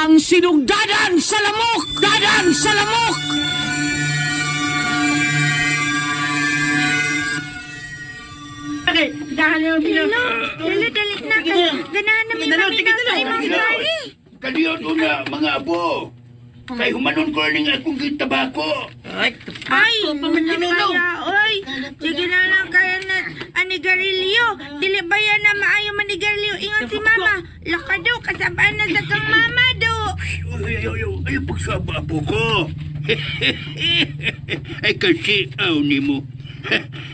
ang sinugdadan sa lamok! Dadan sa lamok! Okay, dahan na yung Lilo, dali na. Ganahan namin kami na sa imong story. Kaliyon una, mga abo. Kay humanon ko ning akong gitabako. Ay, Ay, pamatinulaw. kaya, oy. Sige na lang kaya na anigarilyo. Dili ba yan na maayo manigarilyo? Ingon si mama. Lakado, kasabaan na sa kang mama do. Ay, pagsaba po ko. Ay, kasi, ni mo.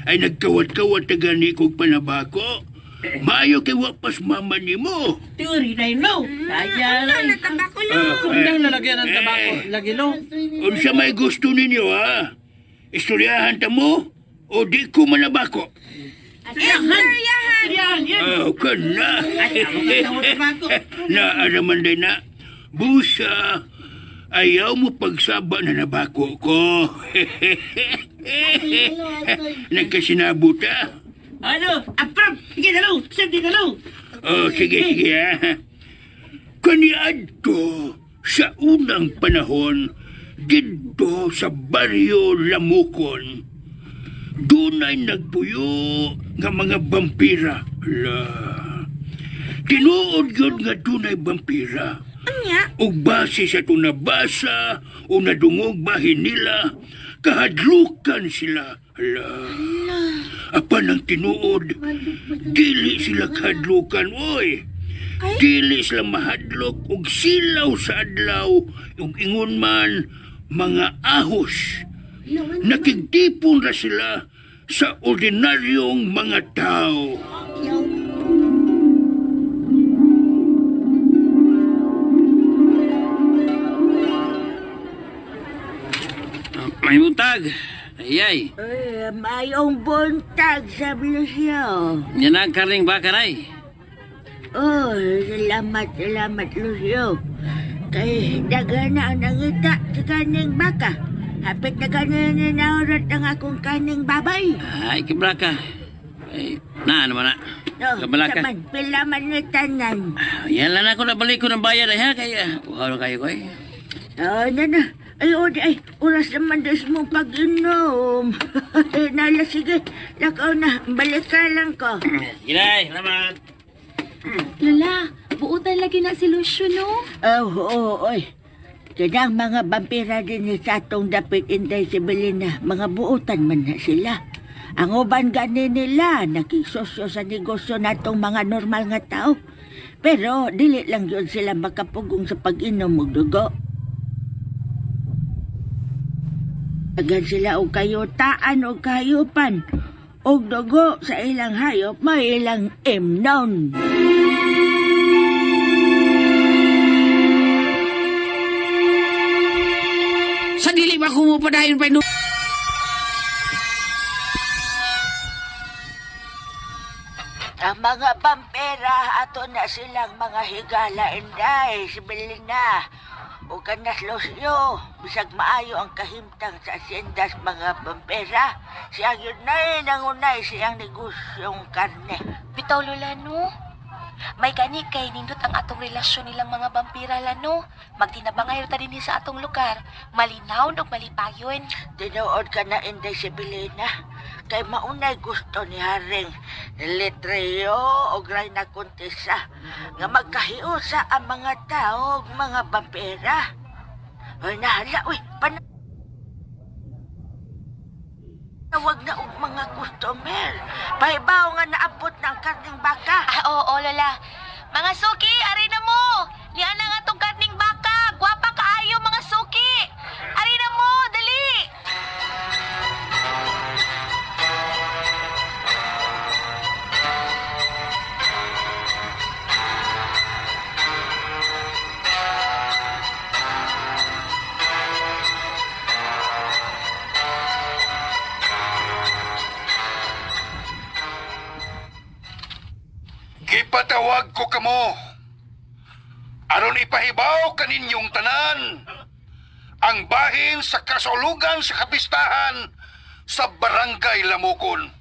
Ay, nagkawat-kawat na gani kong panabako. Maayo kay wapas mama ni mo. Teori na yun, no? Kaya Ano, lang. natabako lo. Kung nang lalagyan ng tabako, lagi, no? Unsa may gusto ninyo, ha? Istoryahan ta mo? O di ko manabako? Istoryahan. Yan, yan. Ka na. Tabako. Naaraman din na. Busa, ayaw mo pagsaba na nabako ko. Nagkasinabuta. Ano? Approve! Sige na, no? Sige na, no? Sige, ha. Kaniadto sa unang panahon, dito sa baryo Lamukon, dunay nagpuyo nga mga vampira. Tinuod yun nga dunay vampira. Anya? Ug base sa tunabasa o nadungog bahin nila, kahadlukan sila. Apan ang tinuod, dili sila kahadlukan, oy. Dili sila mahadlok og silaw sa adlaw, ug ingon man mga ahos. Nakigtipon ra sila sa ordinaryong mga tao. May buntag. Ayay. Mayong buntag, sabi niya siya. Yan ang karning baka nay. Oh, salamat, Lucio. Kay dagana ang nangita sa kaning baka. Hapit na ganyan na naurot ang akong kaning babay. Ay, kibraka. Ay, naman na. No, Kabalaka. saman, pilaman ni tanan. Yan lang ako nabalik ko ng bayad ay ha. Kaya, ano kayo ko eh. Oh, na. Ay, oras naman des mo pag-inom. Nala, sige. Lakaw na, balik ka lang ko. Gilay, salamat. Lala, buutan lagi na si Lucio, no? Oo, oy. Kanang mga vampira din ni Satong dapit inday si Belina. Mga buutan man na sila. Ang uban gani nila, nakisosyo sa negosyo natong mga normal nga tao. Pero dili lang yun sila makapugong sa pag-inom og dugo. Agad sila og kayutaan o kayupan. Og dugo sa ilang hayop, may ilang imnon. Sa dili ba kumupadayon pa no? Ang mga vampira, ato na silang mga higala inday, si Belina. O kanas Lucio, bisag maayo ang kahimtang sa asyendas mga vampira. Siya yun na nangunay siyang negosyong karne. Bitaw, Lola, no? May gani kay nindot ang atong relasyon nilang mga vampira, Lano. Magtinabangay ta din sa atong lugar. Malinaw ug malipayon. Tinuod ka na inday si Belina. Kay maunay gusto ni Haring Letreyo o Reyna Contessa nga magkahiusa ang mga tao ug mga vampira. Ay nahala, uy, Tawag na og mga customer. Pahibaw nga naabot ng karning baka. Oo, Lola. Mga suki, ari na mo. Lian na nga tong karning baka. Gwapa kaayo, mga suki. Ari na mo, dali. Gipatawag ko kamo. Aron ipahibaw kaninyong tanan. Ang bahin sa kasulugan sa kapistahan sa Barangay Lamukon.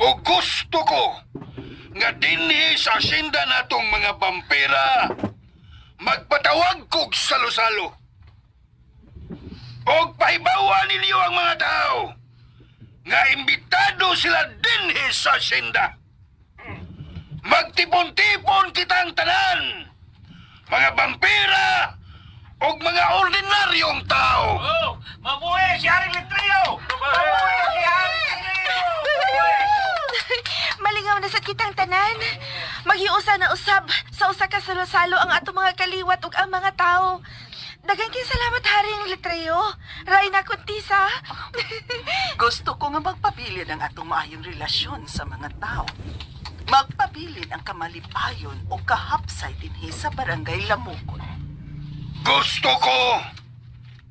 O gusto ko nga dinhi sa asyenda natong mga vampira magpatawag kog salo-salo. Og pahibawan ninyo ang mga tao nga imbitado sila dinhi sa asyenda. Magtipon-tipon kitang tanan, mga vampira og mga ordinaryong tao. Mabuhay si Haring Letrio! Mabuhay si Haring Letrio! Malingaw na sa kitang tanan. Maghiusa na usab sa usa ka salo-salo ang ato mga kaliwat ug ang mga tao. Daghang kay salamat Haring Letreo. Rayna Kuntisa. Gusto ko nga magpabilin ang atong maayong relasyon sa mga tao. Magpabilin ang kamalipayon o kahapsay dinhi sa barangay Lamukon. Gusto ko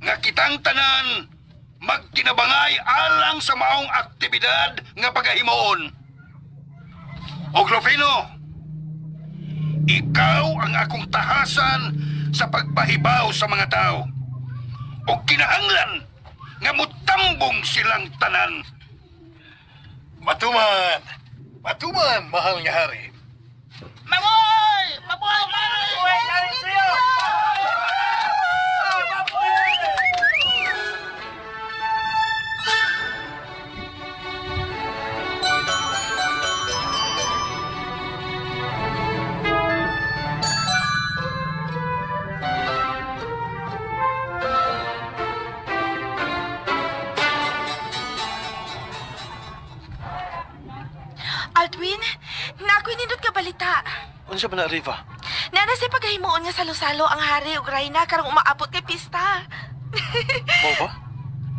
nga kitang tanan magtinabangay alang sa maong aktibidad nga pagahimuon. Og Rufino, ikaw ang akong tahasan sa pagpahibaw sa mga tao. O kinahanglan nga mutambong silang tanan. Matuman! Matuman, mahal nga hari. Mabuhay! Mabuhay! Mabuhay si Haring Letrio! Aldwin, nakoy nindot ka balita. Unsa ba na, Riva? Nana sa paghimuon nga salo-salo ang hari ug Rayna karong umaabot kay pista. Mao ba?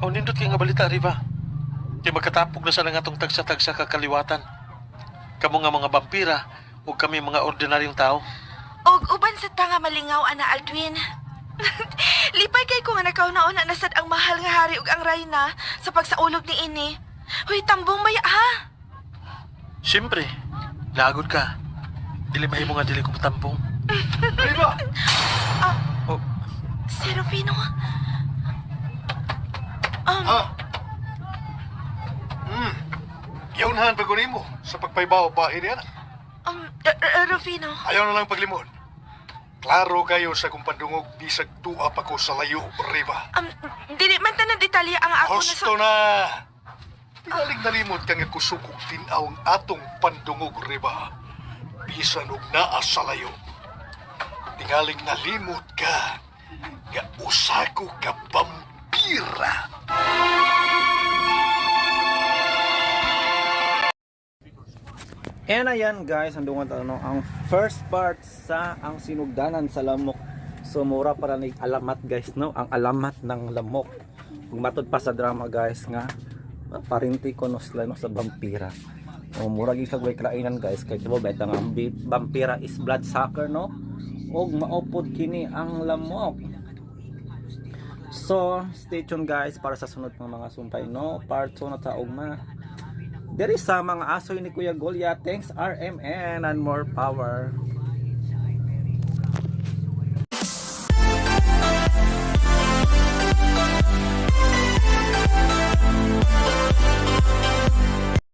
O nindot kay nga balita, Riva. Kay magkatapog na sa nga tong tagsa-tagsa kakaliwatan. Kamo nga mga vampira o kami mga ordinaryong tao. Og uban sa nga malingaw ana Aldwin. Lipay kay ko nga nakauna na nasad ang mahal nga hari ug ang Rayna sa pagsaulog ni ini. Hoy tambong maya ha. Siyempre, lagod ka. Dili mahimo nga dili ko matampong. Riva! Oh, Si Rufino. yaunahan pa kunin mo sa pagpaybaw bahay niya na. Rufino. Ayaw na lang paglimon. Klaro kayo sa kung pandungog bisag tuwa pa ko sa layo, Riva. Dili man tanan detalye ang ako Gusto na! Tinaling nalimot ka nga kusukog tinaw ang atong pandungog, Riva. Bisan og naa sa layo. Tingaling nalimot ka nga usago ka vampira. And ayan guys, andungan ang first part sa ang sinugdanan sa lamok. So mura para ni alamat guys, no? Ang alamat ng lamok. Matod pa sa drama guys nga parinti ko no sila no sa vampira. O mura gyud kag way krainan guys, kay diba bet ang vampira is bloodsucker, no? Og maupod kini ang lamok. So stay tuned guys para sa sunod ng mga sumpay, no? Part 2 na ta ugma. There is sa mga asoy ni Kuya Goliath. Thanks RMN and more power.